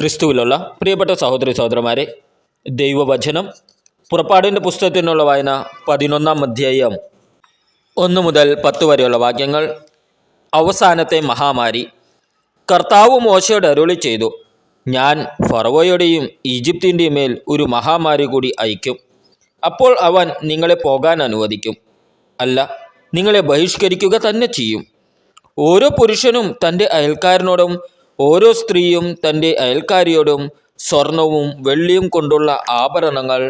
ക്രിസ്തുവിലുള്ള പ്രിയപ്പെട്ട സഹോദരി സഹോദരന്മാരെ, ദൈവവചനം പുറപ്പാടിൻ്റെ പുസ്തകത്തിനുള്ള വായന 11-ാം അധ്യായം 1 മുതൽ 10 വരെയുള്ള വാക്യങ്ങൾ. അവസാനത്തെ മഹാമാരി. കർത്താവ് മോശയോട് അരുളി ചെയ്തു, ഞാൻ ഫറവോയുടെയും ഈജിപ്തിൻ്റെയും മേൽ ഒരു മഹാമാരി കൂടി അയക്കും. അപ്പോൾ അവൻ നിങ്ങളെ പോകാൻ അനുവദിക്കും, അല്ല നിങ്ങളെ ബഹിഷ്കരിക്കുക തന്നെ ചെയ്യും. ഓരോ പുരുഷനും തൻ്റെ അയൽക്കാരനോടും ഓരോ സ്ത്രീയും തൻ്റെ അയൽക്കാരിയോടും സ്വർണവും വെള്ളിയും കൊണ്ടുള്ള ആഭരണങ്ങൾ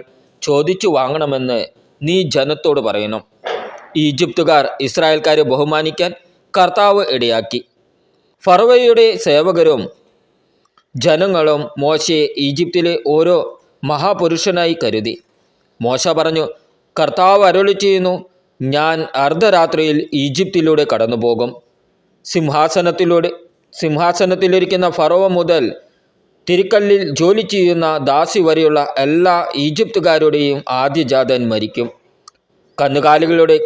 ചോദിച്ചു വാങ്ങണമെന്ന് നീ ജനത്തോട് പറയണം. ഈജിപ്തുകാർ ഇസ്രായേൽക്കാരെ ബഹുമാനിക്കാൻ കർത്താവ് ഇടയാക്കി. ഫറവോയുടെ സേവകരും ജനങ്ങളും മോശയെ ഈജിപ്തിലെ ഓരോ മഹാപുരുഷനായി കരുതി. മോശ പറഞ്ഞു, കർത്താവ് അരുളി ചെയ്യുന്നു, ഞാൻ അർദ്ധരാത്രിയിൽ ഈജിപ്തിലൂടെ കടന്നു പോകും. സിംഹാസനത്തിലിരിക്കുന്ന ഫറവോ മുതൽ തിരിക്കല്ലിൽ ജോലി ചെയ്യുന്ന ദാസി വരെയുള്ള എല്ലാ ഈജിപ്തുകാരുടെയും ആദ്യജാതൻ മരിക്കും. കന്നുകാലികളുടെ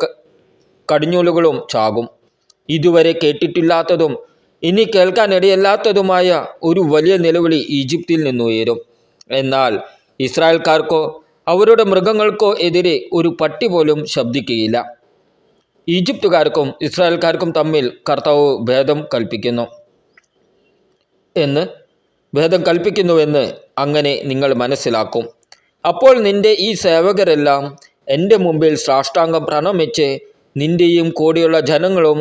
കടിഞ്ഞൂലുകളും ചാകും. ഇതുവരെ കേട്ടിട്ടില്ലാത്തതും ഇനി കേൾക്കാനിടയില്ലാത്തതുമായ ഒരു വലിയ നിലവിളി ഈജിപ്തിൽ നിന്നുയരും. എന്നാൽ ഇസ്രായേൽക്കാർക്കോ അവരുടെ മൃഗങ്ങൾക്കോ എതിരെ ഒരു പട്ടി പോലും ശബ്ദിക്കുകയില്ല. ഈജിപ്തുകാർക്കും ഇസ്രായേൽക്കാർക്കും തമ്മിൽ കർത്താവ് ഭേദം കൽപ്പിക്കുന്നുവെന്ന് അങ്ങനെ നിങ്ങൾ മനസ്സിലാക്കും. അപ്പോൾ നിന്റെ ഈ സേവകരെല്ലാം എൻ്റെ മുമ്പിൽ സാഷ്ടാംഗം പ്രണമിച്ച് നിന്റെയും കൂടെയുള്ള ജനങ്ങളും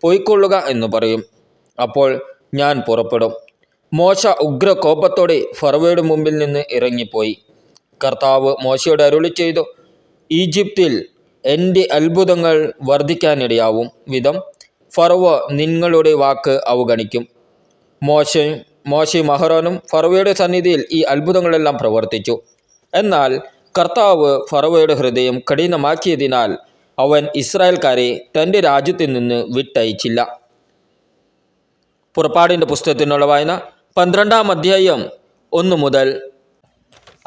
പൊയ്ക്കൊള്ളുക എന്ന് പറയും. അപ്പോൾ ഞാൻ പുറപ്പെടും. മോശ ഉഗ്രകോപത്തോടെ ഫറവോയുടെ മുമ്പിൽ നിന്ന് ഇറങ്ങിപ്പോയി. കർത്താവ് മോശയോട് അരുളി ചെയ്തു, ഈജിപ്തിൽ എൻ്റെ അത്ഭുതങ്ങൾ വർദ്ധിക്കാനിടയാവും വിധം ഫറവോ നിങ്ങളുടെ വാക്ക് അവഗണിക്കും. മോശയും അഹരോനും ഫറവോയുടെ സന്നിധിയിൽ ഈ അത്ഭുതങ്ങളെല്ലാം പ്രവർത്തിച്ചു. എന്നാൽ കർത്താവ് ഫറവോയുടെ ഹൃദയം കഠിനമാക്കിയതിനാൽ അവൻ ഇസ്രായേൽക്കാരെ തൻ്റെ രാജ്യത്തിൽ നിന്ന് വിട്ടയച്ചില്ല. പുറപ്പാടിൻ്റെ പുസ്തകത്തിനുള്ള വായന 12-ാം അധ്യായം 1 മുതൽ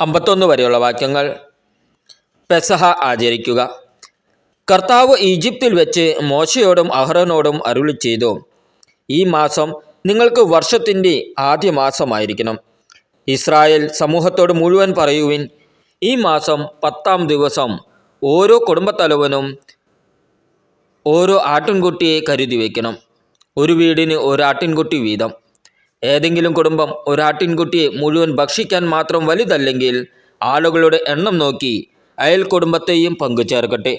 51 വരെയുള്ള വാക്യങ്ങൾ. പെസഹ ആചരിക്കുക. കർത്താവ് ഈജിപ്തിൽ വെച്ച് മോശയോടും അഹരോനോടും അരുളി ചെയ്തു, ഈ മാസം നിങ്ങൾക്ക് വർഷത്തിൻ്റെ ആദ്യ മാസമായിരിക്കണം. ഇസ്രായേൽ സമൂഹത്തോട് മുഴുവൻ പറയുവിൻ, ഈ മാസം 10-ാം ദിവസം ഓരോ കുടുംബത്തലവനും ഓരോ ആട്ടിൻകുട്ടിയെ കരുതി വയ്ക്കണം. ഒരു വീടിന് ഒരാട്ടിൻകുട്ടി വീതം. ഏതെങ്കിലും കുടുംബം ഒരാട്ടിൻകുട്ടിയെ മുഴുവൻ ഭക്ഷിക്കാൻ മാത്രം വലുതല്ലെങ്കിൽ ആളുകളുടെ എണ്ണം നോക്കി അയൽ കുടുംബത്തെയും പങ്കുചേർക്കട്ടെ.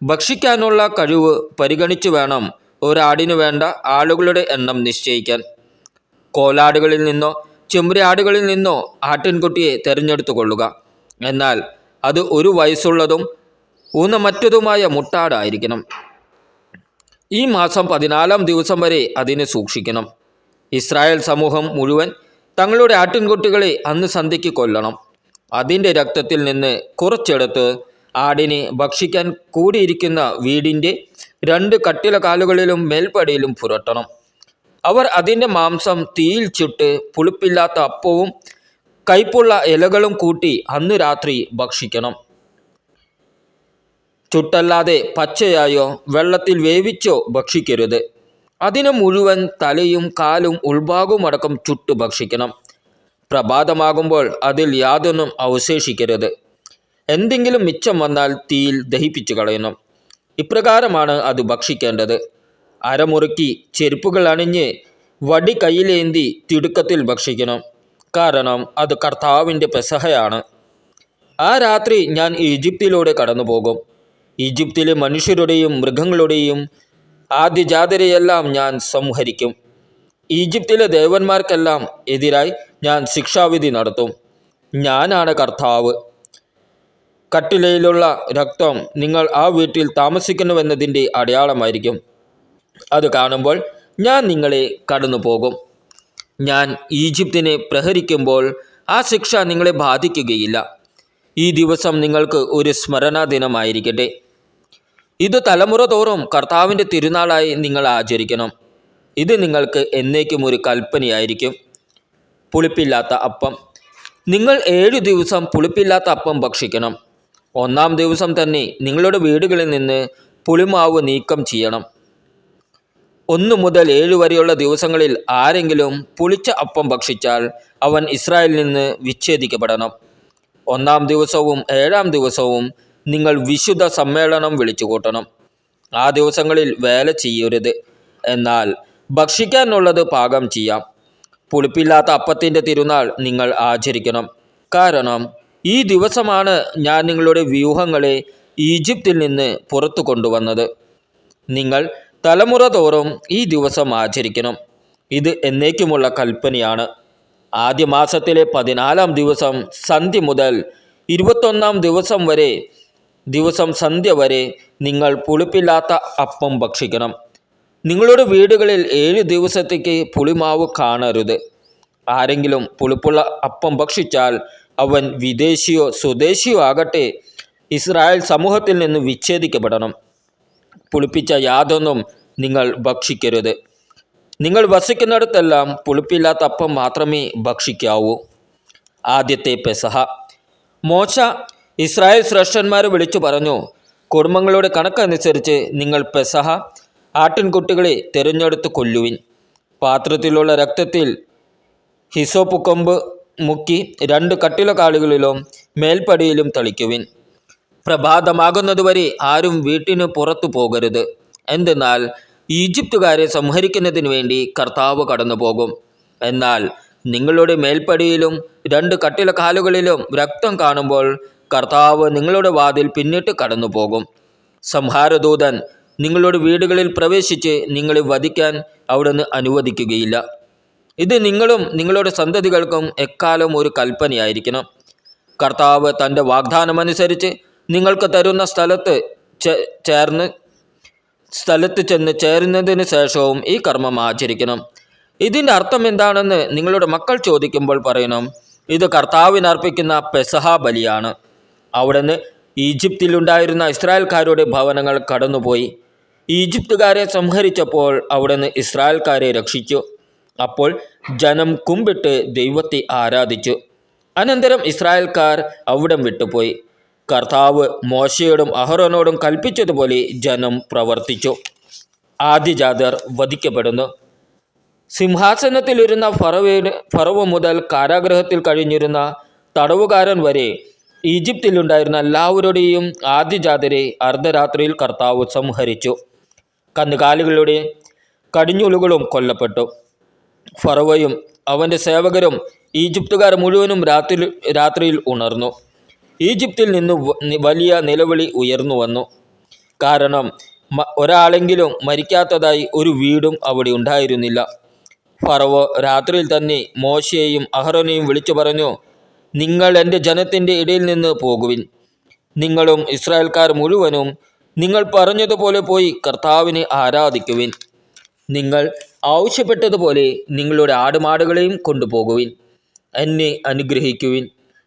ഭക്ഷിക്കാനുള്ള കഴിവ് പരിഗണിച്ചു വേണം ഒരാടിനു വേണ്ട ആളുകളുടെ എണ്ണം നിശ്ചയിക്കാൻ. കോലാടുകളിൽ നിന്നോ ചെമ്പരിയാടുകളിൽ നിന്നോ ആട്ടിൻകുട്ടിയെ തിരഞ്ഞെടുത്തു കൊള്ളുക. എന്നാൽ അത് 1 വയസ്സുള്ളതും ഊനമറ്റതുമായ മുട്ടാടായിരിക്കണം. ഈ മാസം 14-ാം ദിവസം വരെ അതിനെ സൂക്ഷിക്കണം. ഇസ്രായേൽ സമൂഹം മുഴുവൻ തങ്ങളുടെ ആട്ടിൻകുട്ടികളെ അന്ന് സന്ധ്യയ്ക്ക് കൊല്ലണം. അതിൻ്റെ രക്തത്തിൽ നിന്ന് കുറച്ചെടുത്ത് ആടിനെ ഭക്ഷിക്കാൻ കൂടിയിരിക്കുന്ന വീടിൻ്റെ 2 കട്ടിലകാലുകളിലും മേൽപ്പടിയിലും പുരട്ടണം. അവർ അതിൻ്റെ മാംസം തീയിൽ ചുട്ട് പുളിപ്പില്ലാത്ത അപ്പവും കയ്പുള്ള ഇലകളും കൂട്ടി അന്ന് രാത്രി ഭക്ഷിക്കണം. ചുട്ടല്ലാതെ പച്ചയായോ വെള്ളത്തിൽ വേവിച്ചോ ഭക്ഷിക്കരുത്. അതിന് മുഴുവൻ തലയും കാലും ഉൾഭാഗവും അടക്കം ചുട്ട് ഭക്ഷിക്കണം. പ്രഭാതമാകുമ്പോൾ അതിൽ യാതൊന്നും അവശേഷിക്കരുത്. എന്തെങ്കിലും മിച്ചം വന്നാൽ തീയിൽ ദഹിപ്പിച്ചു കളയണം. ഇപ്രകാരമാണ് അത് ഭക്ഷിക്കേണ്ടത്. അരമുറുക്കി ചെരുപ്പുകൾ അണിഞ്ഞ് വടി കയ്യിലേന്തി തിടുക്കത്തിൽ ഭക്ഷിക്കണം. കാരണം അത് കർത്താവിൻ്റെ പെസഹയാണ്. ആ രാത്രി ഞാൻ ഈജിപ്തിലൂടെ കടന്നു പോകും. ഈജിപ്തിലെ മനുഷ്യരുടെയും മൃഗങ്ങളുടെയും ആദ്യജാതരെയെല്ലാം ഞാൻ സംഹരിക്കും. ഈജിപ്തിലെ ദേവന്മാർക്കെല്ലാം എതിരായി ഞാൻ ശിക്ഷാവിധി നടത്തും. ഞാനാണ് കർത്താവ്. കട്ടിലയിലുള്ള രക്തം നിങ്ങൾ ആ വീട്ടിൽ താമസിക്കുന്നുവെന്നതിൻ്റെ അടയാളമായിരിക്കും. അത് കാണുമ്പോൾ ഞാൻ നിങ്ങളെ കടന്നു പോകും. ഞാൻ ഈജിപ്തിനെ പ്രഹരിക്കുമ്പോൾ ആ ശിക്ഷ നിങ്ങളെ ബാധിക്കുകയില്ല. ഈ ദിവസം നിങ്ങൾക്ക് ഒരു സ്മരണാ ദിനമായിരിക്കട്ടെ. ഇത് തലമുറ തോറും കർത്താവിൻ്റെ തിരുനാളായി നിങ്ങൾ ആചരിക്കണം. ഇത് നിങ്ങൾക്ക് എന്നേക്കും ഒരു കൽപ്പനയായിരിക്കും. പുളിപ്പില്ലാത്ത അപ്പം. നിങ്ങൾ 7 ദിവസം പുളിപ്പില്ലാത്ത അപ്പം ഭക്ഷിക്കണം. 1-ാം ദിവസം തന്നെ നിങ്ങളുടെ വീടുകളിൽ നിന്ന് പുളിമാവ് നീക്കം ചെയ്യണം. 1 മുതൽ 7 വരെയുള്ള ദിവസങ്ങളിൽ ആരെങ്കിലും പുളിച്ച അപ്പം ഭക്ഷിച്ചാൽ അവൻ ഇസ്രായേലിൽ നിന്ന് വിച്ഛേദിക്കപ്പെടണം. 1-ാം ദിവസവും 7-ാം ദിവസവും നിങ്ങൾ വിശുദ്ധ സമ്മേളനം വിളിച്ചു കൂട്ടണം. ആ ദിവസങ്ങളിൽ വേല ചെയ്യരുത്, എന്നാൽ ഭക്ഷിക്കാനുള്ളത് പാകം ചെയ്യാം. പുളിപ്പില്ലാത്ത അപ്പത്തിൻ്റെ തിരുനാൾ നിങ്ങൾ ആചരിക്കണം. കാരണം ഈ ദിവസമാണ് ഞാൻ നിങ്ങളുടെ വ്യൂഹങ്ങളെ ഈജിപ്തിൽ നിന്ന് പുറത്തു കൊണ്ടുവന്നത്. നിങ്ങൾ തലമുറ തോറും ഈ ദിവസം ആചരിക്കണം. ഇത് എന്നേക്കുമുള്ള കൽപ്പനയാണ്. ആദ്യ മാസത്തിലെ 14-ാം ദിവസം സന്ധ്യ മുതൽ 21-ാം ദിവസം സന്ധ്യ വരെ നിങ്ങൾ പുളിപ്പില്ലാത്ത അപ്പം ഭക്ഷിക്കണം. നിങ്ങളുടെ വീടുകളിൽ 7 ദിവസത്തേക്ക് പുളിമാവ് കാണരുത്. ആരെങ്കിലും പുളിപ്പുള്ള അപ്പം ഭക്ഷിച്ചാൽ അവൻ വിദേശിയോ സ്വദേശിയോ ആകട്ടെ, ഇസ്രായേൽ സമൂഹത്തിൽ നിന്ന് വിച്ഛേദിക്കപ്പെടണം. പുളിപ്പിച്ച യാതൊന്നും നിങ്ങൾ ഭക്ഷിക്കരുത്. നിങ്ങൾ വസിക്കുന്നിടത്തെല്ലാം പുളിപ്പില്ലാത്ത അപ്പം മാത്രമേ ഭക്ഷിക്കാവൂ. ആദ്യത്തെ പെസഹ. മോശ ഇസ്രായേൽ ശ്രേഷ്ഠന്മാരെ വിളിച്ചു പറഞ്ഞു, കുടുംബങ്ങളുടെ കണക്കനുസരിച്ച് നിങ്ങൾ പെസഹ ആട്ടിൻകുട്ടികളെ തിരഞ്ഞെടുത്ത് കൊല്ലുവിൻ. പാത്രത്തിലുള്ള രക്തത്തിൽ ഹിസോപ്പ് കൊമ്പ് മുക്കി 2 കട്ടിലക്കാലുകളിലും മേൽപ്പടിയിലും തളിക്കുവിൻ. പ്രഭാതമാകുന്നതുവരെ ആരും വീട്ടിന് പുറത്തു പോകരുത്. എന്തെന്നാൽ ഈജിപ്തുകാരെ സംഹരിക്കുന്നതിന് വേണ്ടി കർത്താവ് കടന്നു പോകും. എന്നാൽ നിങ്ങളുടെ മേൽപ്പടിയിലും 2 കട്ടിലക്കാലുകളിലും രക്തം കാണുമ്പോൾ കർത്താവ് നിങ്ങളുടെ വാതിൽ പിന്നിട്ട് കടന്നു പോകും. സംഹാരദൂതൻ നിങ്ങളുടെ വീടുകളിൽ പ്രവേശിച്ച് നിങ്ങളെ വധിക്കാൻ അവിടുന്ന് അനുവദിക്കുകയില്ല. ഇത് നിങ്ങളും നിങ്ങളുടെ സന്തതികൾക്കും എക്കാലം ഒരു കൽപ്പനയായിരിക്കണം. കർത്താവ് തൻ്റെ വാഗ്ദാനമനുസരിച്ച് നിങ്ങൾക്ക് തരുന്ന സ്ഥലത്ത് ചെന്ന് ചേരുന്നതിന് ശേഷവും ഈ കർമ്മം ആചരിക്കണം. ഇതിൻ്റെ അർത്ഥം എന്താണെന്ന് നിങ്ങളുടെ മക്കൾ ചോദിക്കുമ്പോൾ പറയണം, ഇത് കർത്താവിന് അർപ്പിക്കുന്ന പെസഹ ബലിയാണ്. അവിടുന്ന് ഈജിപ്തിലുണ്ടായിരുന്ന ഇസ്രായേൽക്കാരുടെ ഭവനങ്ങൾ കടന്നുപോയി. ഈജിപ്തുകാരെ സംഹരിച്ചപ്പോൾ അവിടുന്ന് ഇസ്രായേൽക്കാരെ രക്ഷിച്ചു. അപ്പോൾ ജനം കുമ്പിട്ട് ദൈവത്തെ ആരാധിച്ചു. അനന്തരം ഇസ്രായേൽക്കാർ അവിടം വിട്ടുപോയി. കർത്താവ് മോശയോടും അഹരോനോടും കൽപ്പിച്ചതുപോലെ ജനം പ്രവർത്തിച്ചു. ആദ്യജാതർ വധിക്കപ്പെടുന്നു. സിംഹാസനത്തിലിരുന്ന ഫറവോ മുതൽ കാരാഗൃഹത്തിൽ കഴിഞ്ഞിരുന്ന തടവുകാരൻ വരെ ഈജിപ്തിലുണ്ടായിരുന്ന എല്ലാവരുടെയും ആദ്യജാതരെ അർദ്ധരാത്രിയിൽ കർത്താവ് സംഹരിച്ചു. കന്നുകാലികളുടെ കടിഞ്ഞൂലുകളും കൊല്ലപ്പെട്ടു. ഫറവോയും അവൻ്റെ സേവകരും ഈജിപ്തുകാർ മുഴുവനും രാത്രിയിൽ ഉണർന്നു. ഈജിപ്തിൽ നിന്ന് വലിയ നിലവിളി ഉയർന്നു വന്നു. കാരണം ഒരാളെങ്കിലും മരിക്കാത്തതായി ഒരു വീടും അവിടെ ഉണ്ടായിരുന്നില്ല. ഫറവോ രാത്രിയിൽ തന്നെ മോശയെയും അഹരോനെയും വിളിച്ചു പറഞ്ഞു, നിങ്ങൾ എൻ്റെ ജനത്തിൻ്റെ ഇടയിൽ നിന്ന് പോകുവിൻ. നിങ്ങളും ഇസ്രായേൽക്കാർ മുഴുവനും നിങ്ങൾ പറഞ്ഞതുപോലെ പോയി കർത്താവിനെ ആരാധിക്കുവിൻ. നിങ്ങൾ ആവശ്യപ്പെട്ടതുപോലെ നിങ്ങളുടെ ആടുമാടുകളെയും കൊണ്ടുപോകുവിൻ. എന്നെ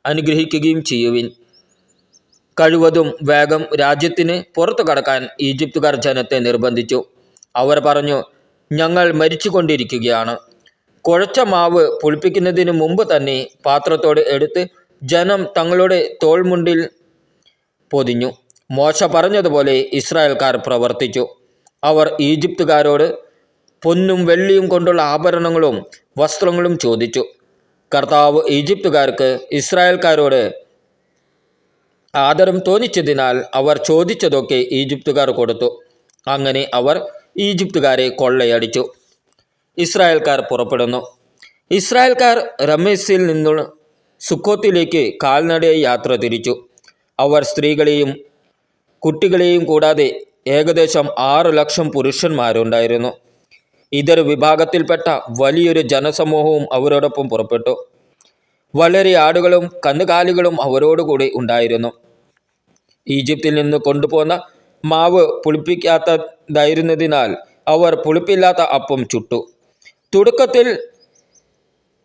അനുഗ്രഹിക്കുകയും ചെയ്യുവിൻ. കഴിവതും വേഗം രാജ്യത്തിന് പുറത്തു കടക്കാൻ ഈജിപ്തുകാർ ജനത്തെ നിർബന്ധിച്ചു. അവർ പറഞ്ഞു, ഞങ്ങൾ മരിച്ചുകൊണ്ടിരിക്കുകയാണ്. കുഴച്ച മാവ് പുളിപ്പിക്കുന്നതിന് മുമ്പ് തന്നെ പാത്രത്തോടെ എടുത്ത് ജനം തങ്ങളുടെ തോൾമുണ്ടിൽ പൊതിഞ്ഞു. മോശ പറഞ്ഞതുപോലെ ഇസ്രായേൽക്കാർ പ്രവർത്തിച്ചു. അവർ ഈജിപ്തുകാരോട് പൊന്നും വെള്ളിയും കൊണ്ടുള്ള ആഭരണങ്ങളും വസ്ത്രങ്ങളും ചോദിച്ചു. കർത്താവ് ഈജിപ്തുകാർക്ക് ഇസ്രായേൽക്കാരോട് ആദരം തോന്നിച്ചതിനാൽ അവർ ചോദിച്ചതൊക്കെ ഈജിപ്തുകാർ കൊടുത്തു. അങ്ങനെ അവർ ഈജിപ്തുകാരെ കൊള്ളയടിച്ചു. ഇസ്രായേൽക്കാർ പുറപ്പെടുന്നു. ഇസ്രായേൽക്കാർ രമേസിൽ നിന്നുള്ള സുക്കോത്തിലേക്ക് കാൽനടയായി യാത്ര തിരിച്ചു. അവർ സ്ത്രീകളെയും കുട്ടികളെയും കൂടാതെ ഏകദേശം 6 ലക്ഷം പുരുഷന്മാരുണ്ടായിരുന്നു. ഇതര വിഭാഗത്തിൽപ്പെട്ട വലിയൊരു ജനസമൂഹവും അവരോടൊപ്പം പുറപ്പെട്ടു. വളരെ ആടുകളും കന്നുകാലികളും അവരോടുകൂടി ഉണ്ടായിരുന്നു. ഈജിപ്തിൽ നിന്ന് കൊണ്ടുപോന്ന മാവ് പുളിപ്പിക്കാത്തതായിരുന്നതിനാൽ അവർ പുളിപ്പില്ലാത്ത അപ്പം ചുട്ടു.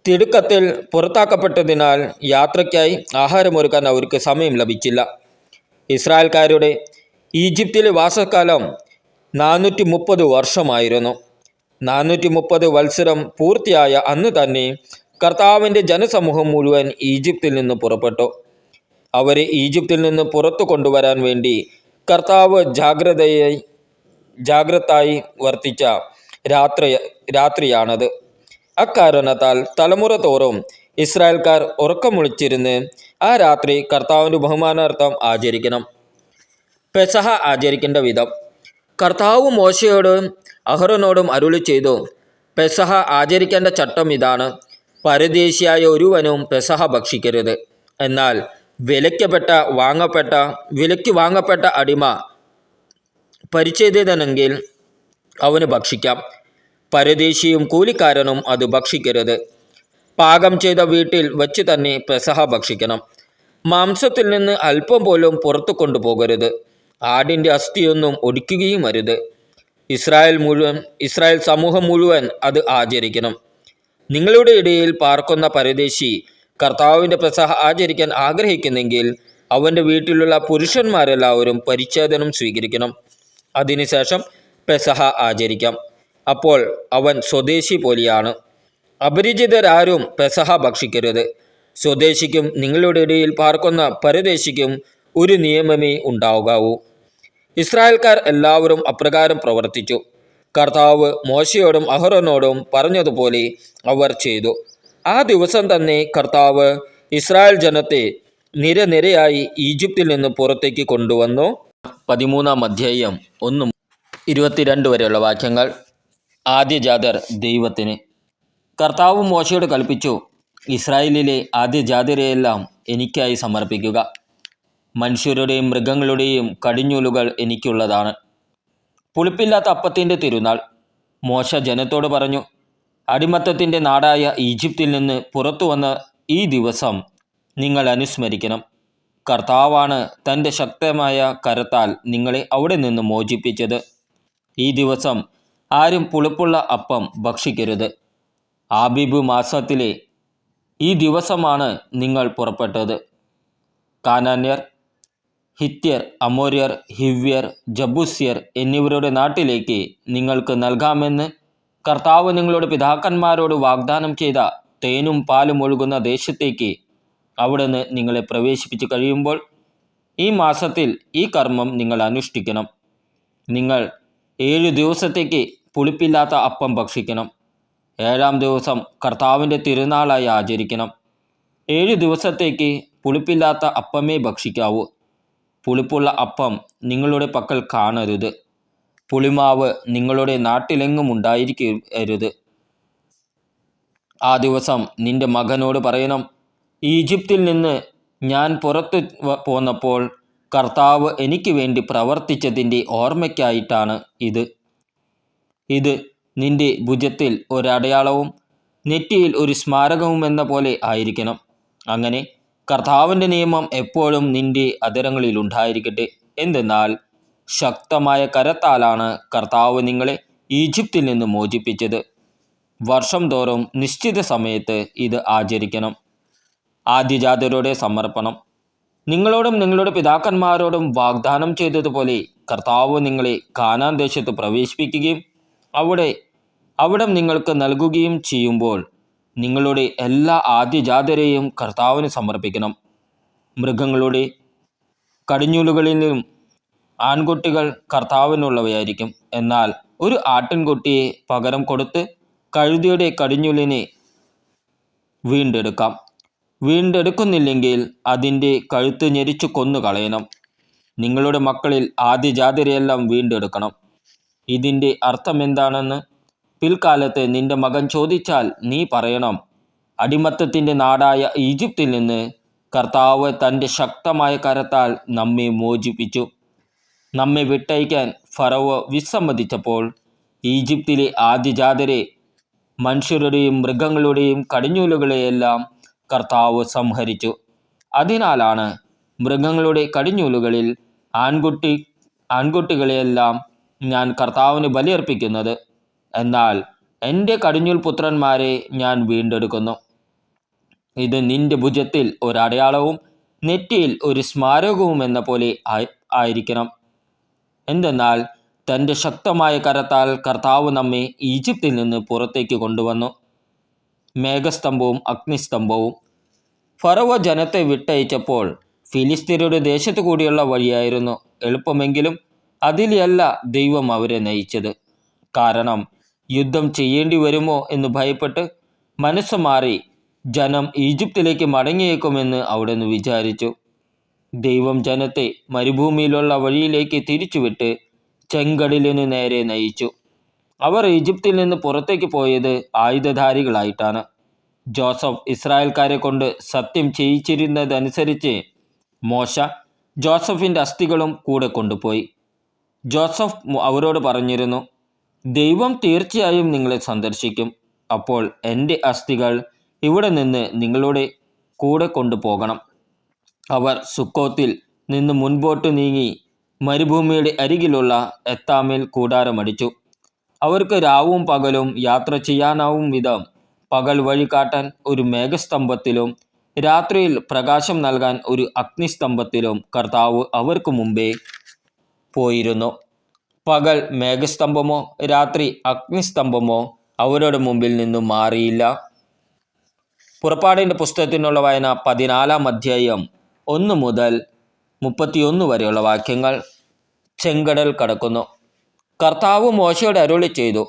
തിടുക്കത്തിൽ പുറത്താക്കപ്പെട്ടതിനാൽ യാത്രയ്ക്കായി ആഹാരമൊരുക്കാൻ അവർക്ക് സമയം ലഭിച്ചില്ല. ഇസ്രായേൽക്കാരുടെ ഈജിപ്തിലെ വാസക്കാലം 430 വർഷമായിരുന്നു. 430 വത്സരം പൂർത്തിയായ അന്ന് തന്നെ കർത്താവിൻ്റെ ജനസമൂഹം മുഴുവൻ ഈജിപ്തിൽ നിന്ന് പുറപ്പെട്ടു. അവരെ ഈജിപ്തിൽ നിന്ന് പുറത്തു കൊണ്ടുവരാൻ വേണ്ടി കർത്താവ് ജാഗ്രതായി വർത്തിച്ച രാത്രിയാണത്. അക്കാരണത്താൽ തലമുറ തോറും ഇസ്രായേൽക്കാർ ഉറക്കമൊളിച്ചിരുന്ന് ആ രാത്രി കർത്താവിൻ്റെ ബഹുമാനാർത്ഥം ആചരിക്കണം. പെസഹ ആചരിക്കേണ്ട വിധം. കർത്താവ് മോശയോടും അഹ്റോനോടും അരുളി ചെയ്തു, പെസഹ ആചരിക്കേണ്ട ചട്ടം ഇതാണ്: പരദേശിയായ ഒരുവനും പെസഹ ഭക്ഷിക്കരുത്. എന്നാൽ വിലയ്ക്ക് വാങ്ങപ്പെട്ട അടിമ പരിച്ഛേദിതനെങ്കിൽ അവന് ഭക്ഷിക്കാം. പരദേശിയും കൂലിക്കാരനും അത് ഭക്ഷിക്കരുത്. പാകം ചെയ്ത വീട്ടിൽ വച്ച് തന്നെ പെസഹ ഭക്ഷിക്കണം. മാംസത്തിൽ നിന്ന് അല്പം പോലും പുറത്തു കൊണ്ടുപോകരുത്. ആടിൻ്റെ അസ്ഥിയൊന്നും ഒടിക്കുകയും അരുത്. ഇസ്രായേൽ സമൂഹം മുഴുവൻ അത് ആചരിക്കണം. നിങ്ങളുടെ ഇടയിൽ പാർക്കുന്ന പരദേശി കർത്താവിൻ്റെ പെസഹ ആചരിക്കാൻ ആഗ്രഹിക്കുന്നെങ്കിൽ അവൻ്റെ വീട്ടിലുള്ള പുരുഷന്മാരെല്ലാവരും പരിച്ഛേദനം സ്വീകരിക്കണം. അതിനുശേഷം പെസഹ ആചരിക്കാം. അപ്പോൾ അവൻ സ്വദേശി പോലെയാണ്. അപരിചിതരാരും പെസഹ ഭക്ഷിക്കരുത്. സ്വദേശിക്കും നിങ്ങളുടെ ഇടയിൽ പാർക്കുന്ന പരദേശിക്കും ഒരു നിയമമേ ഉണ്ടാകാവൂ. ഇസ്രായേൽക്കാർ എല്ലാവരും അപ്രകാരം പ്രവർത്തിച്ചു. കർത്താവ് മോശയോടും അഹ്റോനോടും പറഞ്ഞതുപോലെ അവർ ചെയ്തു. ആ ദിവസം തന്നെ കർത്താവ് ഇസ്രായേൽ ജനത്തെ നിരനിരയായി ഈജിപ്തിൽ നിന്ന് പുറത്തേക്ക് കൊണ്ടുവന്നു. 13-ാം അധ്യായം 1-22 വരെയുള്ള വാക്യങ്ങൾ. ആദ്യജാതർ ദൈവത്തിന്. കർത്താവ് മോശയോട് കൽപ്പിച്ചു, ഇസ്രായേലിലെ ആദ്യജാതരെയെല്ലാം എനിക്കായി സമർപ്പിക്കുക. മനുഷ്യരുടെയും മൃഗങ്ങളുടെയും കടിഞ്ഞൂലുകൾ എനിക്കുള്ളതാണ്. പുളിപ്പില്ലാത്ത അപ്പത്തിൻ്റെ തിരുനാൾ. മോശ ജനത്തോട് പറഞ്ഞു, അടിമത്തത്തിൻ്റെ നാടായ ഈജിപ്തിൽ നിന്ന് പുറത്തു വന്ന ഈ ദിവസം നിങ്ങൾ അനുസ്മരിക്കണം. കർത്താവാണ് തൻ്റെ ശക്തമായ കരത്താൽ നിങ്ങളെ അവിടെ നിന്ന് മോചിപ്പിച്ചത്. ഈ ദിവസം ആരും പുളിപ്പുള്ള അപ്പം ഭക്ഷിക്കരുത്. ആബീബ് മാസത്തിലെ ഈ ദിവസമാണ് നിങ്ങൾ പുറപ്പെട്ടത്. കാനാന്യർ, ഹിത്യർ, അമോര്യർ, ഹിവ്യർ, ജബൂസ്യർ എന്നിവരുടെ നാട്ടിലേക്ക് നിങ്ങൾക്ക് നൽകാമെന്ന് കർത്താവ് നിങ്ങളുടെ പിതാക്കന്മാരോട് വാഗ്ദാനം ചെയ്ത തേനും പാലും ഒഴുകുന്ന ദേശത്തേക്ക് അവിടുന്ന് നിങ്ങളെ പ്രവേശിപ്പിച്ച് കഴിയുമ്പോൾ ഈ മാസത്തിൽ ഈ കർമ്മം നിങ്ങൾ അനുഷ്ഠിക്കണം. നിങ്ങൾ 7 ദിവസത്തേക്ക് പുളിപ്പില്ലാത്ത അപ്പം ഭക്ഷിക്കണം. 7-ാം ദിവസം കർത്താവിൻ്റെ തിരുനാളായി ആചരിക്കണം. 7 ദിവസത്തേക്ക് പുളിപ്പില്ലാത്ത അപ്പമേ ഭക്ഷിക്കാവൂ. പുളിപ്പുള്ള അപ്പം നിങ്ങളുടെ പക്കൽ കാണരുത്. പുളിമാവ് നിങ്ങളുടെ നാട്ടിലെങ്ങും ഉണ്ടായിരിക്കരുത്. ആ ദിവസം നിന്റെ മകനോട് പറയണം, ഈജിപ്തിൽ നിന്ന് ഞാൻ പുറത്തു പോന്നപ്പോൾ കർത്താവ് എനിക്ക് വേണ്ടി പ്രവർത്തിച്ചതിൻ്റെ ഓർമ്മയ്ക്കായിട്ടാണ് ഇത് നിന്റെ ഭുജത്തിൽ ഒരടയാളവും നെറ്റിയിൽ ഒരു സ്മാരകവുമെന്ന പോലെ ആയിരിക്കണം. അങ്ങനെ കർത്താവിൻ്റെ നിയമം എപ്പോഴും നിന്റെ അധരങ്ങളിൽ ഉണ്ടായിരിക്കട്ടെ. എന്തെന്നാൽ ശക്തമായ കരത്താലാണ് കർത്താവ് നിങ്ങളെ ഈജിപ്തിൽ നിന്ന് മോചിപ്പിച്ചത്. വർഷം തോറും നിശ്ചിത സമയത്ത് ഇത് ആചരിക്കണം. ആദ്യജാതരുടെ സമർപ്പണം. നിങ്ങളോടും നിങ്ങളുടെ പിതാക്കന്മാരോടും വാഗ്ദാനം ചെയ്തതുപോലെ കർത്താവ് നിങ്ങളെ കാനാൻ ദേശത്ത് പ്രവേശിപ്പിക്കുകയും അവിടം നിങ്ങൾക്ക് നൽകുകയും ചെയ്യുമ്പോൾ നിങ്ങളുടെ എല്ലാ ആദ്യജാതരെയും കർത്താവിന് സമർപ്പിക്കണം. മൃഗങ്ങളുടെ കടിഞ്ഞൂലുകളിലും ആൺകുട്ടികൾ കർത്താവിനുള്ളവയായിരിക്കും. എന്നാൽ ഒരു ആട്ടിൻകുട്ടിയെ പകരം കൊടുത്ത് കഴുതയുടെ കടിഞ്ഞൂലിനെ വീണ്ടെടുക്കുന്നില്ലെങ്കിൽ അതിൻ്റെ കഴുത്ത് ഞെരിച്ചു കൊന്നു കളയണം. നിങ്ങളുടെ മക്കളിൽ ആദ്യജാതരെയെല്ലാം വീണ്ടെടുക്കണം. ഇതിൻ്റെ അർത്ഥമെന്താണെന്ന് പിൽക്കാലത്ത് നിന്റെ മകൻ ചോദിച്ചാൽ നീ പറയണം, അടിമത്തത്തിൻ്റെ നാടായ ഈജിപ്തിൽ നിന്ന് കർത്താവ് തൻ്റെ ശക്തമായ കരത്താൽ നമ്മെ മോചിപ്പിച്ചു. നമ്മെ വിട്ടയക്കാൻ ഫറവോ വിസമ്മതിച്ചപ്പോൾ ഈജിപ്തിലെ ആദ്യജാതരെ, മനുഷ്യരുടെയും മൃഗങ്ങളുടെയും കടിഞ്ഞൂലുകളെയെല്ലാം കർത്താവ് സംഹരിച്ചു. അതിനാലാണ് മൃഗങ്ങളുടെ കടിഞ്ഞൂലുകളിൽ ആൺകുട്ടികളെയെല്ലാം ഞാൻ കർത്താവിന് ബലിയർപ്പിക്കുന്നത്. എന്നാൽ എൻ്റെ കടിഞ്ഞൂൽ പുത്രന്മാരെ ഞാൻ വീണ്ടെടുക്കുന്നു. ഇത് നിന്റെ ഭുജത്തിൽ ഒരടയാളവും നെറ്റിയിൽ ഒരു സ്മാരകവും എന്ന പോലെ ആയിരിക്കണം. എന്തെന്നാൽ തൻ്റെ ശക്തമായ കരത്താൽ കർത്താവ് നമ്മെ ഈജിപ്തിൽ നിന്ന് പുറത്തേക്ക് കൊണ്ടുവന്നു. മേഘസ്തംഭവും അഗ്നിസ്തംഭവും. ഫറവോ ജനത്തെ വിട്ടയച്ചപ്പോൾ ഫിലിസ്ത്യരുടെ ദേശത്തു കൂടിയുള്ള വഴിയായിരുന്നു എളുപ്പമെങ്കിലും അതിലല്ല ദൈവം അവരെ നയിച്ചത്. കാരണം യുദ്ധം ചെയ്യേണ്ടി വരുമോ എന്ന് ഭയപ്പെട്ട് മനസ്സ് മാറി ജനം ഈജിപ്തിലേക്ക് മടങ്ങിയേക്കുമെന്ന് അവിടുന്ന് വിചാരിച്ചു. ദൈവം ജനത്തെ മരുഭൂമിയിലുള്ള വഴിയിലേക്ക് തിരിച്ചുവിട്ട് ചെങ്കടലിനു നേരെ നയിച്ചു. അവർ ഈജിപ്തിൽ നിന്ന് പുറത്തേക്ക് പോയത് ആയുധധാരികളായിട്ടാണ്. ജോസഫ് ഇസ്രായേൽക്കാരെ കൊണ്ട് സത്യം ചെയ്യിച്ചിരുന്നതനുസരിച്ച് മോശ ജോസഫിൻ്റെ അസ്ഥികളും കൂടെ കൊണ്ടുപോയി. ജോസഫ് അവരോട് പറഞ്ഞിരുന്നു, ദൈവം തീർച്ചയായും നിങ്ങളെ സന്ദർശിക്കും. അപ്പോൾ എൻ്റെ അസ്ഥികൾ ഇവിടെ നിന്ന് നിങ്ങളുടെ കൂടെ കൊണ്ടുപോകണം. അവർ സുക്കോത്തിൽ നിന്ന് മുൻപോട്ട് നീങ്ങി മരുഭൂമിയുടെ അരികിലുള്ള എത്താമിൽ കൂടാരമടിച്ചു. അവർക്ക് രാവും പകലും യാത്ര ചെയ്യാനാവും വിധം പകൽ വഴി കാട്ടാൻ ഒരു മേഘസ്തംഭത്തിലും രാത്രിയിൽ പ്രകാശം നൽകാൻ ഒരു അഗ്നിസ്തംഭത്തിലും കർത്താവ് അവർക്ക് മുമ്പേ പോയിരുന്നു. പകൽ മേഘസ്തംഭമോ രാത്രി അഗ്നിസ്തംഭമോ അവരുടെ മുമ്പിൽ നിന്നും മാറിയില്ല. പുറപ്പാടിൻ്റെ പുസ്തകത്തിനുള്ള വായന 14-ാം അധ്യായം 1 മുതൽ 31 വരെയുള്ള വാക്യങ്ങൾ. ചെങ്കടൽ കടക്കുന്നു. കർത്താവ് മോശയോട് അരുളി ചെയ്തു,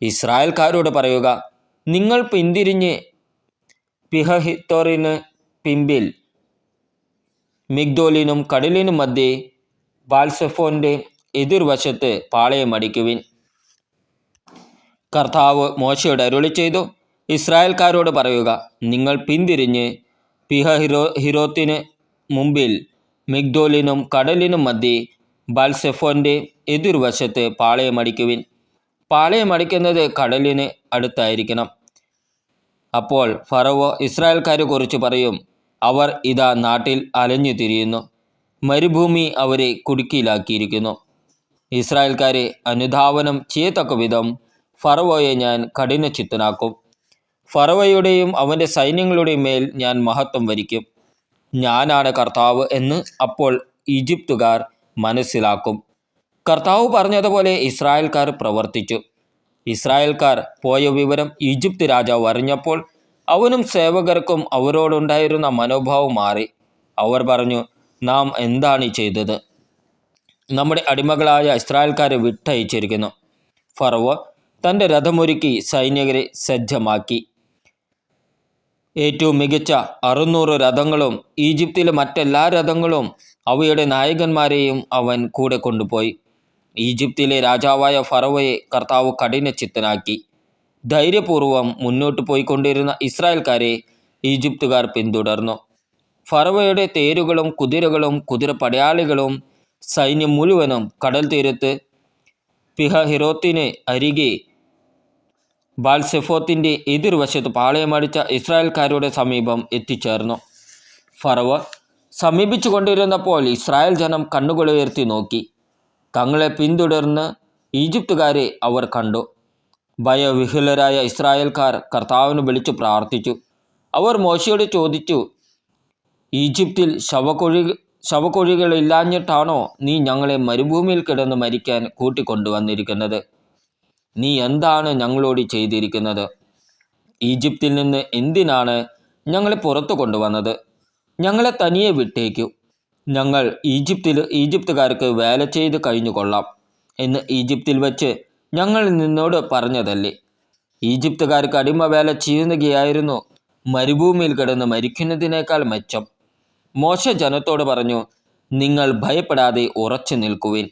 ഇസ്രായേൽക്കാരോട് പറയുക, നിങ്ങൾ പിന്തിരിഞ്ഞ് പിഹഹിത്തോറിന് പിമ്പിൽ മിഗ്ദോലിനും കടലിനും മധ്യേ ബാൽസെഫോൻ്റെ എതിർവശത്ത് പാളയമടിക്കുവിൻ. കർത്താവ് മോശയോട് അരുളി ചെയ്തു, ഇസ്രായേൽക്കാരോട് പറയുക, നിങ്ങൾ പിന്തിരിഞ്ഞ് പിഹഹിരോത്തിന് മുമ്പിൽ മിഗ്ദോലിനും കടലിനും മധ്യേ ബാൽസെഫോൻ്റെ എതിർവശത്ത് പാളയമടിക്കുവിൻ. പാളയമടിക്കുന്നത് കടലിന് അടുത്തായിരിക്കണം. അപ്പോൾ ഫറവോ ഇസ്രായേൽക്കാരെ കുറിച്ച് പറയും, അവർ ഇതാ നാട്ടിൽ അലഞ്ഞു തിരിയുന്നു, മരുഭൂമി അവരെ കുടുക്കിയിലാക്കിയിരിക്കുന്നു. ഇസ്രായേൽക്കാരെ അനുധാവനം ചെയ്യത്തക്ക വിധം ഫറവോയെ ഞാൻ കഠിനചിത്തനാക്കും. ഫറവോയുടെയും അവൻ്റെ സൈന്യങ്ങളുടെയും മേൽ ഞാൻ മഹത്വം വരിക്കും. ഞാനാണ് കർത്താവ് എന്ന് അപ്പോൾ ഈജിപ്തുകാർ മനസ്സിലാക്കും. കർത്താവ് പറഞ്ഞതുപോലെ ഇസ്രായേൽക്കാർ പ്രവർത്തിച്ചു. ഇസ്രായേൽക്കാർ പോയ വിവരം ഈജിപ്ത് രാജാവ് അറിഞ്ഞപ്പോൾ അവനും സേവകർക്കും അവരോടുണ്ടായിരുന്ന മനോഭാവം മാറി. അവർ പറഞ്ഞു, നാം എന്താണ് ചെയ്തത്? നമ്മുടെ അടിമകളായ ഇസ്രായേൽക്കാരെ വിട്ടയച്ചിരിക്കുന്നു. ഫറവോ തൻ്റെ രഥമൊരുക്കി സൈനികരെ സജ്ജമാക്കി. ഏറ്റവും മികച്ച 600 രഥങ്ങളും ഈജിപ്തിലെ മറ്റെല്ലാ രഥങ്ങളും അവയുടെ നായകന്മാരെയും അവൻ കൂടെ കൊണ്ടുപോയി. ഈജിപ്തിലെ രാജാവായ ഫറവോയെ കർത്താവ് കഠിനചിത്തനാക്കി. ധൈര്യപൂർവ്വം മുന്നോട്ട് പോയിക്കൊണ്ടിരുന്ന ഇസ്രായേൽക്കാരെ ഈജിപ്തുകാർ പിന്തുടർന്നു. ഫറവോയുടെ തേരുകളും കുതിരകളും കുതിരപ്പടയാളികളും സൈന്യം മുഴുവനും കടൽ തീരത്ത് പിഹഹിരോത്തിന് അരികെ ബാൽസെഫോത്തിൻ്റെ എതിർവശത്ത് പാളയമടിച്ച ഇസ്രായേൽക്കാരുടെ സമീപം എത്തിച്ചേർന്നു. ഫറവോ സമീപിച്ചു കൊണ്ടിരുന്നപ്പോൾ ഇസ്രായേൽ ജനം കണ്ണുകളുയർത്തി നോക്കി. തങ്ങളെ പിന്തുടർന്ന് ഈജിപ്തുകാരെ അവർ കണ്ടു. ഭയവിഹ്വലരായ ഇസ്രായേൽക്കാർ കർത്താവിനെ വിളിച്ചു പ്രാർത്ഥിച്ചു. അവർ മോശയോട് ചോദിച്ചു, ഈജിപ്തിൽ ശവക്കുഴികളില്ലാഞ്ഞിട്ടാണോ നീ ഞങ്ങളെ മരുഭൂമിയിൽ കിടന്ന് മരിക്കാൻ കൂട്ടിക്കൊണ്ടുവന്നിരിക്കുന്നത്? നീ എന്താണ് ഞങ്ങളോട് ചെയ്തിരിക്കുന്നത്? ഈജിപ്തിൽ നിന്ന് എന്തിനാണ് ഞങ്ങളെ പുറത്തു കൊണ്ടുവന്നത്? ഞങ്ങളെ തനിയെ വിട്ടേക്കൂ. ഞങ്ങൾ ഈജിപ്തുകാർക്ക് വേല ചെയ്ത് കഴിഞ്ഞുകൊള്ളാം എന്ന് ഈജിപ്തിൽ വച്ച് ഞങ്ങൾ നിന്നോട് പറഞ്ഞതല്ലേ? ഈജിപ്തുകാർക്ക് അടിമ വേല ചെയ്യുകയായിരുന്നു മരുഭൂമിയിൽ കിടന്ന് മരിക്കുന്നതിനേക്കാൾ മെച്ചം. മോശ ജനത്തോട് പറഞ്ഞു, നിങ്ങൾ ഭയപ്പെടാതെ ഉറച്ചു നിൽക്കുവിൻ.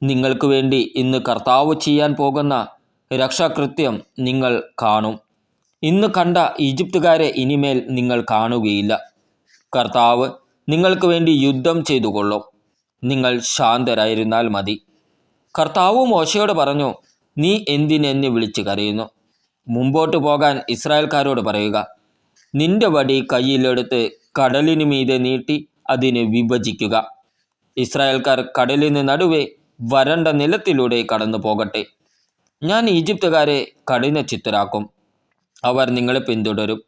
നിങ്ങൾക്ക് വേണ്ടി ഇന്ന് കർത്താവ് ചെയ്യാൻ പോകുന്ന രക്ഷാകൃത്യം നിങ്ങൾ കാണും. ഇന്ന് കണ്ട ഈജിപ്തുകാരെ ഇനിമേൽ നിങ്ങൾ കാണുകയില്ല. കർത്താവ് നിങ്ങൾക്ക് വേണ്ടി യുദ്ധം ചെയ്തുകൊള്ളും. നിങ്ങൾ ശാന്തരായിരുന്നാൽ മതി. കർത്താവ് മോശയോട് പറഞ്ഞു, നീ എന്തിനെന്നെ വിളിച്ച് കരയുന്നു? മുമ്പോട്ട് പോകാൻ ഇസ്രായേൽക്കാരോട് പറയുക. നിന്റെ വടി കയ്യിലെടുത്ത് കടലിനു മീതെ നീട്ടി അതിനെ വിഭജിക്കുക. ഇസ്രായേൽക്കാർ കടലിന് നടുവേ വരണ്ട നിലത്തിലൂടെ കടന്നു പോകട്ടെ. ഞാൻ ഈജിപ്തുകാരെ കഠിനചിത്തരാക്കും. അവർ നിങ്ങളെ പിന്തുടരും.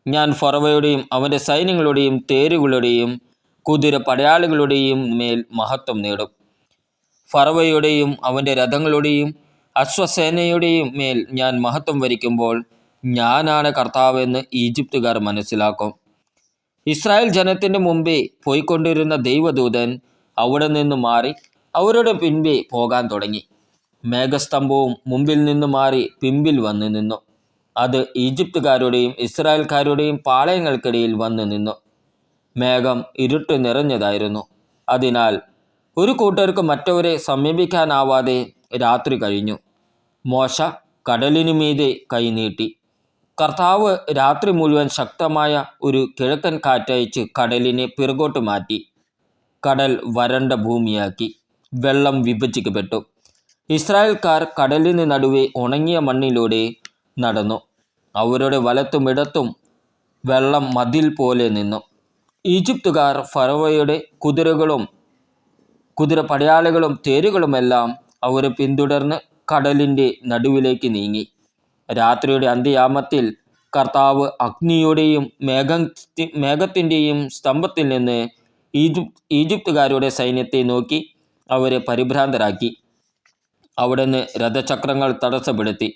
ഞാൻ ഫറവോയുടെയും അവൻ്റെ സൈന്യങ്ങളുടെയും തേരുകളുടെയും കുതിര പടയാളികളുടെയും മേൽ മഹത്വം നേടും. ഫറവോയുടെയും അവൻ്റെ രഥങ്ങളുടെയും അശ്വസേനയുടെയും മേൽ ഞാൻ മഹത്വം വരിക്കുമ്പോൾ ഞാനാണ് കർത്താവെന്ന് ഈജിപ്തുകാർ മനസ്സിലാക്കും. ഇസ്രായേൽ ജനത്തിൻ്റെ മുമ്പേ പോയിക്കൊണ്ടിരുന്ന ദൈവദൂതൻ അവിടെ നിന്ന് മാറി അവരുടെ പിൻപേ പോകാൻ തുടങ്ങി. മേഘസ്തംഭവും മുമ്പിൽ നിന്ന് മാറി പിമ്പിൽ വന്നു നിന്നു. അത് ഈജിപ്തുകാരുടെയും ഇസ്രായേൽക്കാരുടെയും പാളയങ്ങൾക്കിടയിൽ വന്നു നിന്നു. മേഘം ഇരുട്ട് നിറഞ്ഞതായിരുന്നു. അതിനാൽ ഒരു കൂട്ടർക്ക് മറ്റവരെ സമീപിക്കാനാവാതെ രാത്രി കഴിഞ്ഞു. മോശ കടലിനു മീതെ കൈനീട്ടി. കർത്താവ് രാത്രി മുഴുവൻ ശക്തമായ ഒരു കിഴക്കൻ കാറ്റയച്ച് കടലിനെ പിറകോട്ട് മാറ്റി. കടൽ വരണ്ട ഭൂമിയാക്കി. വെള്ളം വിഭജിക്കപ്പെട്ടു. ഇസ്രായേൽക്കാർ കടലിന് നടുവെ ഉണങ്ങിയ മണ്ണിലൂടെ നടന്നു. അവരുടെ വലത്തും ഇടത്തും വെള്ളം മതിൽ പോലെ നിന്നു. ഈജിപ്തുകാർ ഫറവോയുടെ കുതിരകളും കുതിരപ്പടയാളികളും തേരുകളുമെല്ലാം അവരെ പിന്തുടർന്ന് കടലിൻ്റെ നടുവിലേക്ക് നീങ്ങി. രാത്രിയുടെ അന്ത്യയാമത്തിൽ കർത്താവ് അഗ്നിയുടെയും മേഘത്തിൻ്റെയും സ്തംഭത്തിൽ നിന്ന് ഈജിപ്തുകാരുടെ സൈന്യത്തെ നോക്കി അവരെ പരിഭ്രാന്തരാക്കി. അവിടുന്ന് രഥചക്രങ്ങൾ തടസ്സപ്പെടുത്തി.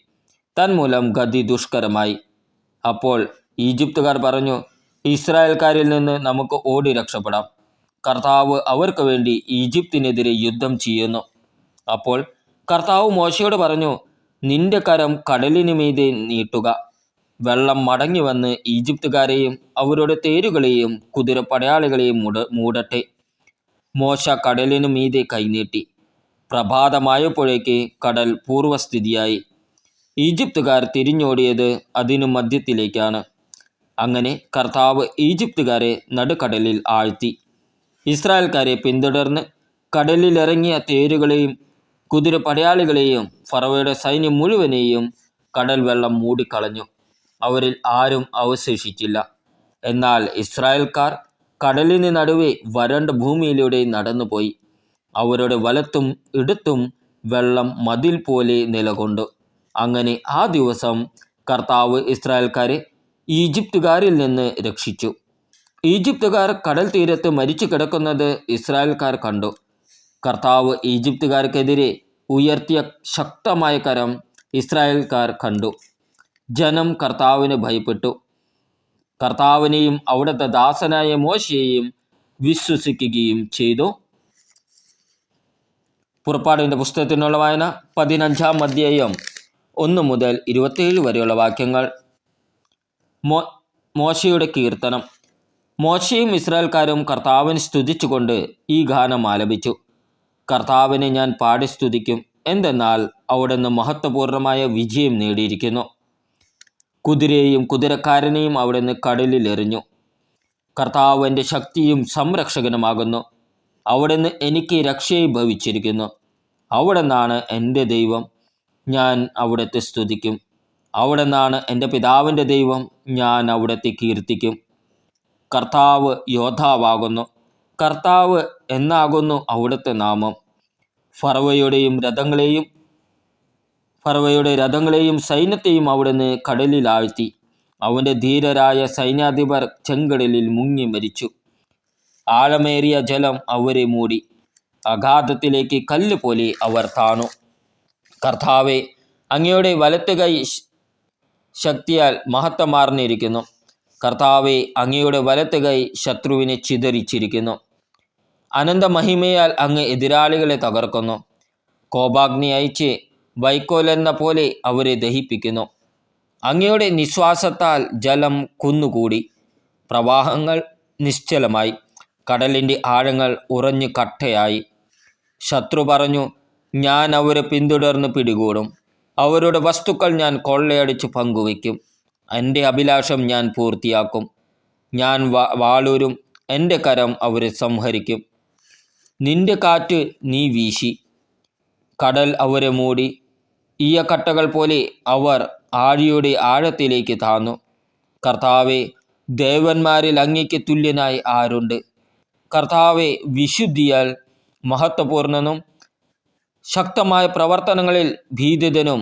തന്മൂലം ഗതി ദുഷ്കരമായി. അപ്പോൾ ഈജിപ്തുകാർ പറഞ്ഞു, ഇസ്രായേൽക്കാരിൽ നിന്ന് നമുക്ക് ഓടി രക്ഷപ്പെടാം. കർത്താവ് അവർക്ക് വേണ്ടി ഈജിപ്തിനെതിരെ യുദ്ധം ചെയ്യുന്നു. അപ്പോൾ കർത്താവ് മോശയോട് പറഞ്ഞു, നിന്റെ കരം കടലിനു മീതെ നീട്ടുക. വെള്ളം മടങ്ങി വന്ന് ഈജിപ്തുകാരെയും അവരുടെ തേരുകളെയും കുതിരപ്പടയാളികളെയും മൂടട്ടെ. മോശ കടലിനു മീതെ കൈനീട്ടി. പ്രഭാതമായപ്പോഴേക്ക് കടൽ പൂർവ്വസ്ഥിതിയായി. ഈജിപ്തുകാർ തിരിഞ്ഞോടിയത് അതിനു മധ്യത്തിലേക്കാണ്. അങ്ങനെ കർത്താവ് ഈജിപ്തുകാരെ നടുക്കടലിൽ ആഴ്ത്തി. ഇസ്രായേൽക്കാരെ പിന്തുടർന്ന് കടലിലിറങ്ങിയ തേരുകളെയും കുതിരപ്പടയാളികളെയും ഫറവോയുടെ സൈന്യം മുഴുവനെയും കടൽ വെള്ളം മൂടിക്കളഞ്ഞു. അവരിൽ ആരും അവശേഷിച്ചില്ല. എന്നാൽ ഇസ്രായേൽക്കാർ കടലിന് നടുവെ വരണ്ട ഭൂമിയിലൂടെ നടന്നുപോയി. അവരുടെ വലത്തും ഇടത്തും വെള്ളം മതിൽ പോലെ നിലകൊണ്ടു. അങ്ങനെ ആ ദിവസം കർത്താവ് ഇസ്രായേൽക്കാരെ ഈജിപ്തുകാരിൽ നിന്ന് രക്ഷിച്ചു. ഈജിപ്തുകാർ കടൽ തീരത്ത് മരിച്ചു കിടക്കുന്നത് ഇസ്രായേൽക്കാർ കണ്ടു. കർത്താവ് ഈജിപ്തുകാർക്കെതിരെ ഉയർത്തിയ ശക്തമായ കരം ഇസ്രായേൽക്കാർ കണ്ടു. ജനം കർത്താവിന് ഭയപ്പെട്ടു. കർത്താവിനെയും അവിടുത്തെ ദാസനായ മോശയെയും വിശ്വസിക്കുകയും ചെയ്തു. പുറപ്പാടിൻ്റെ പുസ്തകത്തിനുള്ള വായന 15-ാം അധ്യായം 1 മുതൽ 27 വരെയുള്ള വാക്യങ്ങൾ. മോശയുടെ കീർത്തനം. മോശയും ഇസ്രായേൽക്കാരും കർത്താവിനെ സ്തുതിച്ചുകൊണ്ട് ഈ ഗാനം ആലപിച്ചു. കർത്താവിനെ ഞാൻ പാടി സ്തുതിക്കും, എന്തെന്നാൽ അവിടുന്ന് മഹത്വപൂർണമായ വിജയം നേടിയിരിക്കുന്നു. കുതിരയെയും കുതിരക്കാരനെയും അവിടുന്ന് കടലിൽ എറിഞ്ഞു. കർത്താവ് എൻ്റെ ശക്തിയും സംരക്ഷകനുമാകുന്നു. അവിടുന്ന് എനിക്ക് രക്ഷയെ ഭവിച്ചിരിക്കുന്നു. അവിടുന്നാണ് എൻ്റെ ദൈവം, ഞാൻ അവിടുത്തെ സ്തുതിക്കും. അവിടുന്നാണ് എൻ്റെ പിതാവിൻ്റെ ദൈവം, ഞാൻ അവിടുത്തെ കീർത്തിക്കും. കർത്താവ് യോദ്ധാവാകുന്നു. കർത്താവ് എന്നാകുന്നു അവിടുത്തെ നാമം. ഫറവോയുടെ രഥങ്ങളെയും സൈന്യത്തെയും അവിടുന്ന് കടലിൽ ആഴ്ത്തി. അവൻ്റെ ധീരരായ സൈന്യാധിപർ ചെങ്കടലിൽ മുങ്ങി മരിച്ചു. ആഴമേറിയ ജലം അവരെ മൂടി. അഗാധത്തിലേക്ക് കല്ല് പോലെ അവർ താണു. കർത്താവെ, അങ്ങയുടെ വലത്ത് കൈ ശക്തിയാൽ മഹത്വമാർന്നിരിക്കുന്നു. കർത്താവെ, അങ്ങയുടെ വലത്ത് കൈ ശത്രുവിനെ ചിതറിച്ചിരിക്കുന്നു. അനന്തമഹിമയാൽ അങ്ങ് എതിരാളികളെ തകർക്കുന്നു. കോപാഗ്നി അയച്ച് വൈക്കോലെന്ന പോലെ അവരെ ദഹിപ്പിക്കുന്നു. അങ്ങയുടെ നിശ്വാസത്താൽ ജലം കുന്നുകൂടി. പ്രവാഹങ്ങൾ നിശ്ചലമായി. കടലിൻ്റെ ആഴങ്ങൾ ഉറഞ്ഞു കട്ടയായി. ശത്രു പറഞ്ഞു, ഞാൻ അവരെ പിന്തുടർന്ന് പിടികൂടും. അവരുടെ വസ്തുക്കൾ ഞാൻ കൊള്ളയടിച്ച് പങ്കുവയ്ക്കും. എൻ്റെ അഭിലാഷം ഞാൻ പൂർത്തിയാക്കും. ഞാൻ വാളൂരും. എൻ്റെ കരം അവരെ സംഹരിക്കും. നിന്റെ കാറ്റ് നീ വീശി. കടൽ അവരെ മൂടി. ഈയക്കട്ടകൾ പോലെ അവർ ആഴിയുടെ ആഴത്തിലേക്ക് താന്നു. കർത്താവെ, ദേവന്മാരിൽ അങ്ങയ്ക്ക് തുല്യനായി ആരുണ്ട്? കർത്താവെ, വിശുദ്ധിയാൽ മഹത്വപൂർണനും ശക്തമായ പ്രവർത്തനങ്ങളിൽ ഭീതിതനും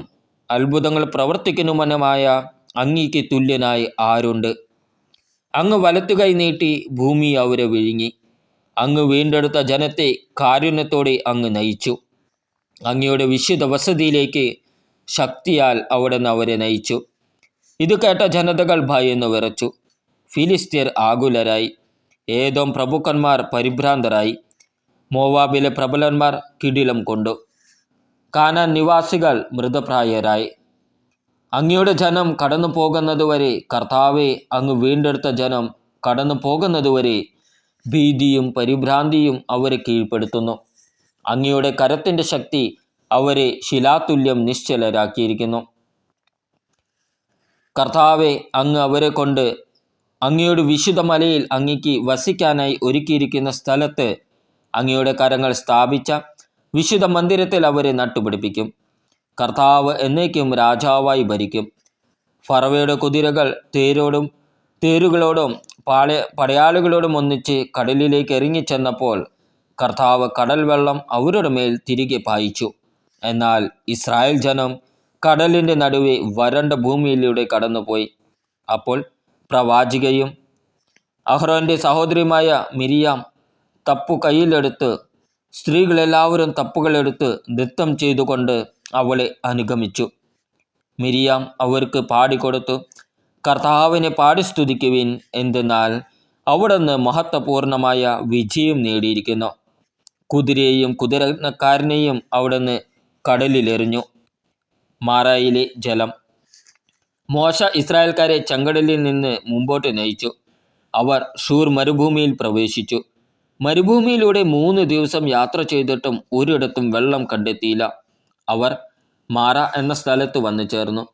അത്ഭുതങ്ങൾ പ്രവർത്തിക്കുന്നവനുമായ അങ്ങയ്ക്ക് തുല്യനായി ആരുണ്ട്? അങ്ങ് വലത്തുകൈ നീട്ടി ഭൂമി അവരെ വിഴുങ്ങി. അങ്ങ് വീണ്ടെടുത്ത ജനത്തെ കാരുണ്യത്തോടെ അങ്ങ് നയിച്ചു. അങ്ങയുടെ വിശുദ്ധ വസതിയിലേക്ക് ശക്തിയാൽ അവിടുന്ന് അവരെ നയിച്ചു. ഇത് കേട്ട ജനതകൾ ഭയന്നു വിറച്ചു. ഫിലിസ്ത്യർ ആകുലരായി. ഏദോം പ്രഭുക്കന്മാർ പരിഭ്രാന്തരായി. മോവാബിലെ പ്രബലന്മാർ കിടിലം കൊണ്ടു. കാനാൻ നിവാസികൾ മൃതപ്രായരായി. അങ്ങയുടെ ജനം കടന്നു പോകുന്നതുവരെ, കർത്താവെ, അങ്ങ് വീണ്ടെടുത്ത ജനം കടന്നു പോകുന്നതുവരെ ഭീതിയും പരിഭ്രാന്തിയും അവരെ കീഴ്പ്പെടുത്തുന്നു. അങ്ങയുടെ കരത്തിൻ്റെ ശക്തി അവരെ ശിലാതുല്യം നിശ്ചലരാക്കിയിരിക്കുന്നു. കർത്താവെ, അങ്ങ് അവരെ കൊണ്ട് അങ്ങയുടെ വിശുദ്ധ മലയിൽ അങ്ങയ്ക്ക് വസിക്കാനായി ഒരുക്കിയിരിക്കുന്ന സ്ഥലത്ത് അങ്ങയുടെ കരങ്ങൾ സ്ഥാപിച്ച വിശുദ്ധ മന്ദിരത്തിൽ അവരെ നട്ടുപിടിപ്പിക്കും. കർത്താവ് എന്നേക്കും രാജാവായി ഭരിക്കും. ഫറവയുടെ കുതിരകൾ തേരുകളോടും പടയാളികളോടും ഒന്നിച്ച് കടലിലേക്ക് ഇറങ്ങിച്ചെന്നപ്പോൾ കർത്താവ് കടൽ വെള്ളം അവരുടെ മേൽ തിരികെ പായിച്ചു. എന്നാൽ ഇസ്രായേൽ ജനം കടലിൻ്റെ നടുവെ വരണ്ട ഭൂമിയിലൂടെ കടന്നുപോയി. അപ്പോൾ പ്രവാചികയും അഹ്റോൻ്റെ സഹോദരിയുമായ മിരിയാം തപ്പു കയ്യിലെടുത്ത്, സ്ത്രീകളെല്ലാവരും തപ്പുകളെടുത്ത് നൃത്തം ചെയ്തുകൊണ്ട് അവളെ അനുഗമിച്ചു. മിരിയാം അവർക്ക് പാടിക്കൊടുത്തു, കർത്താവിനെ പാടി സ്തുതിക്കുവിൻ, എന്തെന്നാൽ അവിടുന്ന് മഹത്വപൂർണമായ വിജയം നേടിയിരിക്കുന്നു. കുതിരയെയും കുതിരക്കാരനെയും അവിടുന്ന് കടലിലെറിഞ്ഞു. മാറായിലെ ജലം. മോശ ഇസ്രായേൽക്കാരെ ചെങ്കടലിൽ നിന്ന് മുമ്പോട്ട് നയിച്ചു. അവർ ഷൂർ മരുഭൂമിയിൽ പ്രവേശിച്ചു. മരുഭൂമിയിലൂടെ 3 ദിവസം യാത്ര ചെയ്തിട്ടും ഒരിടത്തും വെള്ളം കണ്ടെത്തിയില്ല. അവർ മാറ എന്ന സ്ഥലത്ത് വന്നു ചേർന്നു.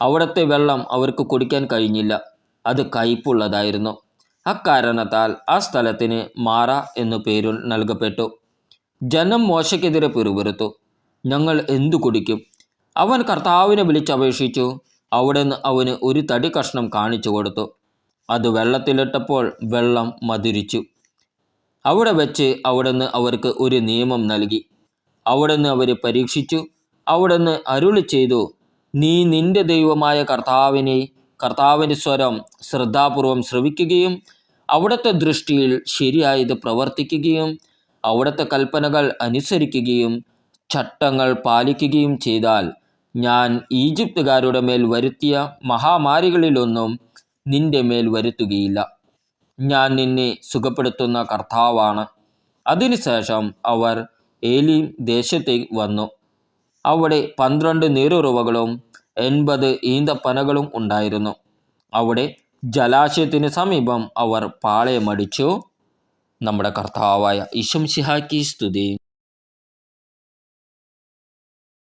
അവിടുത്തെ വെള്ളം അവർക്ക് കുടിക്കാൻ കഴിഞ്ഞില്ല. അത് കയ്പുള്ളതായിരുന്നു. അക്കാരണത്താൽ ആ സ്ഥലത്തിന് മാറ എന്നു പേരു നൽകപ്പെട്ടു. ജനം മോശയ്ക്കെതിരെ പിറുപിറുത്തു, ഞങ്ങൾ എന്തു കുടിക്കും? അവൻ കർത്താവിനെ വിളിച്ചപേക്ഷിച്ചു. അവിടുന്ന് അവന് ഒരു തടി കഷ്ണം കാണിച്ചു കൊടുത്തു. അത് വെള്ളത്തിലിട്ടപ്പോൾ വെള്ളം മധുരിച്ചു. അവിടെ വെച്ച് അവിടുന്ന് അവർക്ക് ഒരു നിയമം നൽകി. അവിടുന്ന് അവരെ പരീക്ഷിച്ചു. അവിടുന്ന് അരുളി ചെയ്തു, നീ നിന്റെ ദൈവമായ കർത്താവിൻ്റെ സ്വരം ശ്രദ്ധാപൂർവം ശ്രവിക്കുകയും അവിടുത്തെ ദൃഷ്ടിയിൽ ശരിയായത് പ്രവർത്തിക്കുകയും അവിടുത്തെ കൽപ്പനകൾ അനുസരിക്കുകയും ചട്ടങ്ങൾ പാലിക്കുകയും ചെയ്താൽ ഞാൻ ഈജിപ്തുകാരുടെ മേൽ വരുത്തിയ മഹാമാരികളിലൊന്നും നിന്റെ മേൽ വരുത്തുകയില്ല. ഞാൻ നിന്നെ സുഖപ്പെടുത്തുന്ന കർത്താവാണ്. അതിനുശേഷം അവർ ഏലീം ദേശത്തേക്ക് വന്നു. അവിടെ 12 നീരുറവകളും 80 ഈന്തപ്പനകളും ഉണ്ടായിരുന്നു. അവിടെ ജലാശയത്തിന് സമീപം അവർ പാളയമടിച്ചു. നമ്മുടെ കർത്താവായ ഈശോ മിശിഹായ്ക്ക് സ്തുതി.